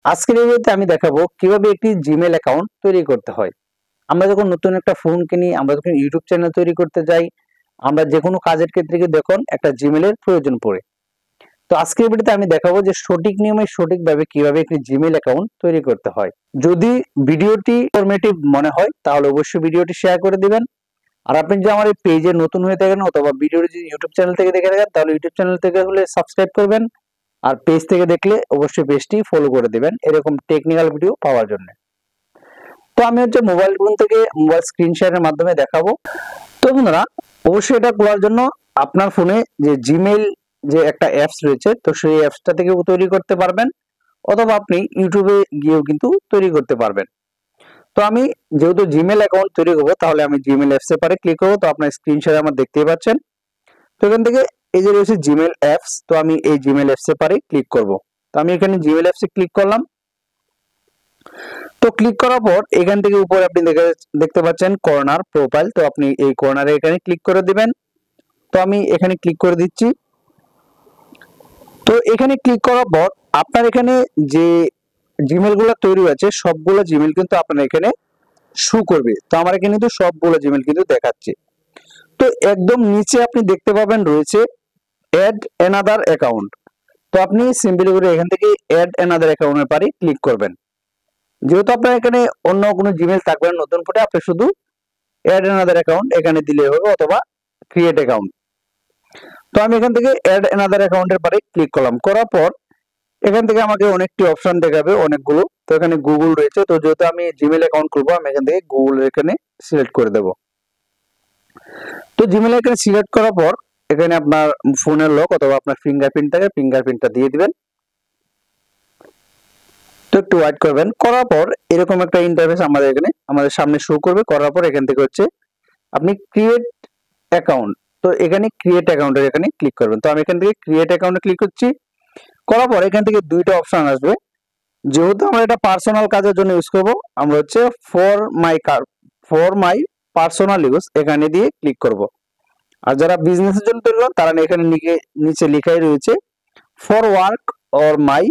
আজকের এই ভিডিওতে আমি দেখাবো কিভাবে একটি জিমেল অ্যাকাউন্ট তৈরি করতে হয়। আমরা যখন নতুন একটা ফোন কিনি, আমরা যখন ইউটিউব চ্যানেল তৈরি করতে যাই, আমরা যে কোনো কাজের ক্ষেত্রে কিন্তু দেখুন একটা জিমেলের প্রয়োজন পড়ে। তো আজকের ভিডিওতে আমি দেখাবো যে সঠিক নিয়মে সঠিকভাবে কিভাবে একটি জিমেল অ্যাকাউন্ট তৈরি করতে হয়। যদি ভিডিওটি ইনফরমেটিভ মনে হয় তাহলে অবশ্যই ভিডিওটি শেয়ার করে দিবেন। আর আপনি যদি আমার এই পেজে নতুন হয়ে থাকেন অথবা ভিডিওটি যদি ইউটিউব চ্যানেল থেকে দেখে থাকেন তাহলে ইউটিউব চ্যানেল থেকে হলে সাবস্ক্রাইব করবেন। আর পেজ থেকে দেখলে অবশ্যই পেজটি ফলো করে দিবেন এরকম টেকনিক্যাল ভিডিও পাওয়ার জন্য। তো আমি মোবাইল ফোন থেকে মোবাইল স্ক্রিন শেয়ারের মাধ্যমে দেখাবো। তো বন্ধুরা, অবশ্যই এটা করার জন্য আপনার ফোনে যে জিমেইল যে একটা অ্যাপস রয়েছে, তো সেই অ্যাপসটা থেকেও তৈরি করতে পারবেন অথবা আপনি ইউটিউবে গিয়েও কিন্তু তৈরি করতে পারবেন। তো আমি যেহেতু জিমেইল অ্যাকাউন্ট তৈরি করবো তাহলে আমি জিমেইল অ্যাপসে পারে ক্লিক করবো। তো আপনার স্ক্রিন শেয়ারে আমার দেখতেই পাচ্ছেন। তো এখান থেকে এই যে রয়েছে জিমেইল অ্যাপস, তো আমি এই জিমেইল অ্যাপসে পারে ক্লিক করব। তো আমি এখানে জিমেইল অ্যাপসে ক্লিক করলাম। তো ক্লিক করার পর এখান থেকে উপরে আপনি দেখতে পাচ্ছেন কর্নার প্রোফাইল, তো আপনি এই কর্নারে এখানে ক্লিক করে দিবেন। তো আমি এখানে ক্লিক করে দিচ্ছি। তো এখানে ক্লিক করার পর আপনার এখানে যে জিমেইল গুলো তৈরি আছে সবগুলো জিমেইল কিন্তু আপনার এখানে শো করবে। তো আমার এখানে কিন্তু সবগুলো জিমেইল কিন্তু দেখাচ্ছে। তো একদম নিচে আপনি দেখতে পাবেন রয়েছে অ্যাড অ্যানাদার অ্যাকাউন্ট। তো আপনি সিম্পলি করে এখান থেকে অ্যাড অ্যানাদার অ্যাকাউন্টের পারে ক্লিক করবেন। যেহেতু আপনার এখানে অন্য কোনো জিমেইল থাকবে না নতুন করে, আপনি শুধু অ্যাড অ্যানাদার অ্যাকাউন্ট এখানে দিলে হবে অথবা ক্রিয়েট অ্যাকাউন্ট। তো আমি এখান থেকে অ্যাড অ্যানাদার অ্যাকাউন্টের পারে ক্লিক করলাম। করার পর এখান থেকে আমাকে অনেকটি অপশন দেখাবে, অনেকগুলো। তো এখানে গুগল রয়েছে, তো যেহেতু আমি জিমেইল অ্যাকাউন্ট খুলবো আমি এখান থেকে গুগল এখানে সিলেক্ট করে দেব। তো জিমেইল এখানে সিলেক্ট করার পর এখানে আপনার ফোনের লক অথবা আপনার ফিঙ্গারপ্রিন্ট থাকে, ফিঙ্গারপ্রিন্টটা দিয়ে দিবেন। তো একটু ওয়েট করবেন। করার পর এরকম একটা ইন্টারফেস আমাদের সামনে শো করবে। করার পর এখান থেকে আপনি ক্রিয়েট অ্যাকাউন্ট, তো এখানে ক্রিয়েট অ্যাকাউন্টের এখানে ক্লিক করবেন। তো আমি এখান থেকে ক্রিয়েট অ্যাকাউন্টে ক্লিক করছি। করার পর এখান থেকে দুইটা অপশন আসবে। যেহেতু আমরা এটা পার্সোনাল কাজের জন্য ইউজ করব, আমরা ফর মাই পার্সোনাল ইউজ এখানে দিয়ে ক্লিক করব। আর যারা বিজনেসের জন্য তৈরি করেন তারা এখানে নিচে লেখাই রয়েছে for work or my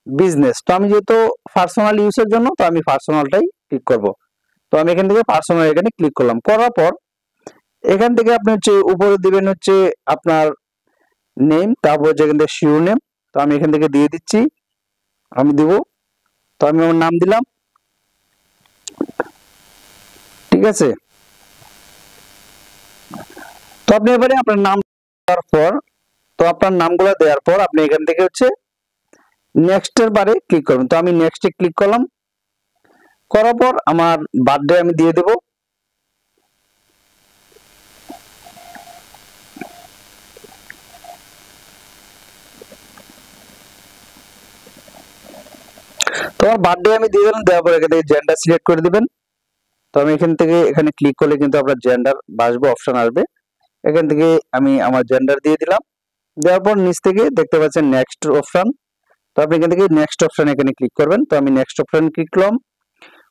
business. তো আমি যেহেতু পার্সোনাল ইউজের জন্য, তো আমি পার্সোনালটাই ক্লিক করব। তো আমি এখান থেকে পার্সোনাল এখানে ক্লিক করলাম। করার পর এখান থেকে আপনি উপরে দিবেন আপনার নেম, তারপর এখান থেকে শিওর নেম। তো আমি এখান থেকে দিয়ে দিচ্ছি, আমি দিব। তো আমি আমার নাম দিলাম, ঠিক আছে। তো আপনি এবারে আপনার নাম দেওয়ার পর, তো আপনার নামগুলো দেওয়ার পর আপনি এখান থেকে নেক্সট এর বারে ক্লিক করবেন। তো আমি নেক্সটে ক্লিক করলাম। করার পর আমার বার্থডে আমি দিয়ে দেব। তো আমার বার্থডে আমি দিয়ে দিলাম। দেওয়ার পর এখান থেকে জেন্ডার সিলেক্ট করে দিবেন। তো আমি এখান থেকে এখানে ক্লিক করলে কিন্তু আপনার জেন্ডার বাসবো অপশন আসবে। এখান থেকে আমি আমার জেন্ডার দিয়ে দিলাম। দেওয়ার পর নিচ থেকে দেখতে পাচ্ছেন নেক্সট অপশন। তো আপনি এখান থেকে নেক্সট অপশন এখানে ক্লিক করবেন। তো আমি নেক্সট অপশন ক্লিক করলাম।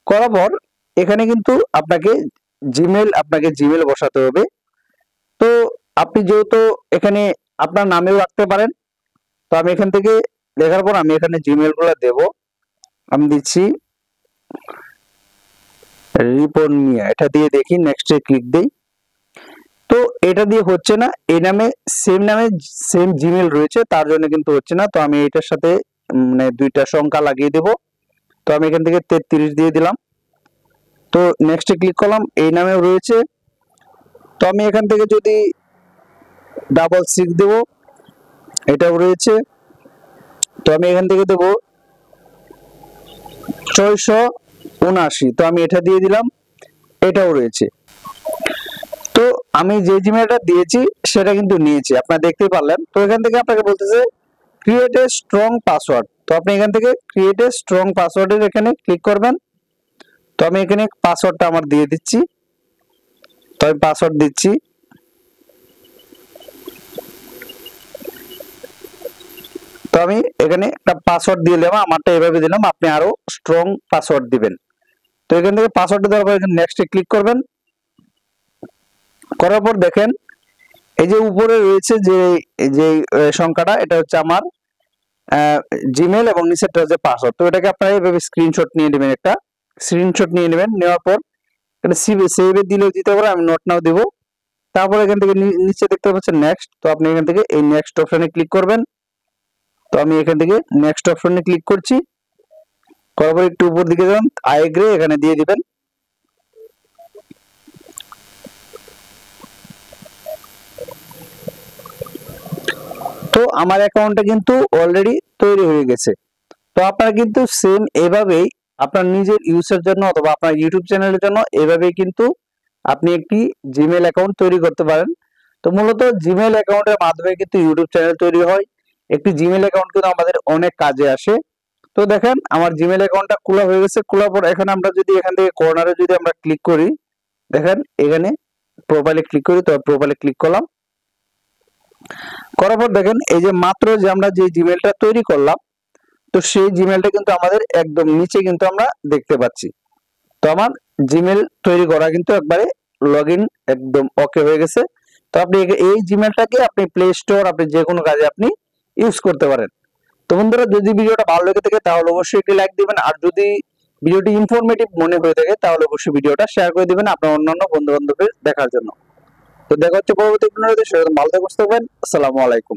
করার পর এখানে কিন্তু আপনাকে জিমেল বসাতে হবে। তো আপনি যেহেতু এখানে আপনার নামেও রাখতে পারেন। তো আমি এখান থেকে লেখার পর আমি এখানে জিমেল গুলো দেব। আমি দিচ্ছি রিপন মিয়া, এটা দিয়ে দেখি নেক্সটে ক্লিক দেই। তো এটা দিয়ে হচ্ছে না, এই নামে সেম জিমেল রয়েছে তার জন্য কিন্তু হচ্ছে না। তো আমি এটার সাথে মানে দুইটা সংখ্যা লাগিয়ে দেব। তো আমি এখান থেকে 33 দিয়ে দিলাম। তো নেক্সটে ক্লিক করলাম, এই নামেও রয়েছে। তো আমি এখান থেকে যদি 666 দেব, এটাও রয়েছে। তো আমি এখান থেকে দেব 679, তো আমি এটা দিয়ে দিলাম, এটাও রয়েছে। তো আমি যে জিমেলটা দিয়েছি সেটা কিন্তু নিয়েছি, আপনারা দেখতেই পারলেন। তো এখান থেকে আপনাকে বলতেছে ক্রিয়েট এ স্ট্রং পাসওয়ার্ড। তো আপনি এখান থেকে ক্রিয়েট এ স্ট্রং পাসওয়ার্ডের এখানে ক্লিক করবেন। তো আমি এখানে পাসওয়ার্ডটা আমার দিয়ে দিচ্ছি। তো আমি পাসওয়ার্ড দিচ্ছি। তো আমি এখানে একটা পাসওয়ার্ড দিয়ে দিলাম, আমারটা এভাবে দিলাম, আপনি আরো স্ট্রং পাসওয়ার্ড দিবেন। তো এখান থেকে পাসওয়ার্ড দেওয়ার পর এখানে নেক্সটে ক্লিক করবেন। করার পর দেখেন এই যে উপরে রয়েছে যে সংখ্যাটা, এটা হচ্ছে আমার জিমেল এবং নিচেরটা হচ্ছে পাসওয়ার্ড। তো এটাকে আপনারা এইভাবে স্ক্রিনশট নিয়ে নেবেন, একটা স্ক্রিনশট নিয়ে নেবেন, নেওয়ার পর এটা সেভে দিলেও দিতে পারেন, আমি নোট নাও দিব। তারপর এখান থেকে নিচে দেখতে পাচ্ছেন নেক্সট, তো আপনি এখান থেকে এই নেক্সট অপশনে ক্লিক করবেন। তো আমি এখান থেকে নেক্সট অপশনে ক্লিক করছি, করার পর একটু উপর দিকে যান, আই এগ্রি এখানে দিয়ে দিবেন। তো আমার অ্যাকাউন্টটা কিন্তু অলরেডি তৈরি হয়ে গেছে। তো আপনারা কিন্তু সেম এভাবেই আপনার নিজের ইউজের জন্য অথবা আপনার ইউটিউব চ্যানেলের জন্য এভাবেই কিন্তু আপনি একটি জিমেল অ্যাকাউন্ট তৈরি করতে পারেন। তো মূলত জিমেল অ্যাকাউন্টের মাধ্যমে কিন্তু ইউটিউব চ্যানেল তৈরি হয়। একটি জিমেল অ্যাকাউন্ট কিন্তু আমাদের অনেক কাজে আসে। তো দেখেন আমার জিমেল অ্যাকাউন্টটা খোলা হয়ে গেছে। খোলার পর এখন আমরা যদি এখান থেকে কর্নারে যদি আমরা ক্লিক করি, দেখেন এখানে প্রোফাইলে ক্লিক করি, তো প্রোফাইলে ক্লিক করলাম। করার পর দেখেন এই যে মাত্র যে আমরা যে জিমেলটা তৈরি করলাম, তো সেই জিমেলটা কিন্তু আমাদের একদম নিচে কিন্তু আমরা দেখতে পাচ্ছি। তো আমার জিমেল তৈরি করা কিন্তু একবারে লগইন একদম ওকে হয়ে গেছে। তো আপনি এই জিমেলটাকে আপনি প্লে স্টোর আপনি যে কোনো কাজে আপনি ইউজ করতে পারেন। তো বন্ধুরা, যদি ভিডিওটা ভালো লেগে থাকে তাহলে অবশ্যই একটি লাইক দিবেন, আর যদি ভিডিওটি ইনফরমেটিভ মনে হয়ে থাকে তাহলে অবশ্যই ভিডিওটা শেয়ার করে দিবেন আপনার অন্যান্য বন্ধু বান্ধবের দেখার জন্য। তো দেখা হচ্ছে পরবর্তী ভিডিওতে, সেরকম ভালো থাকবেন। আসসালামু আলাইকুম।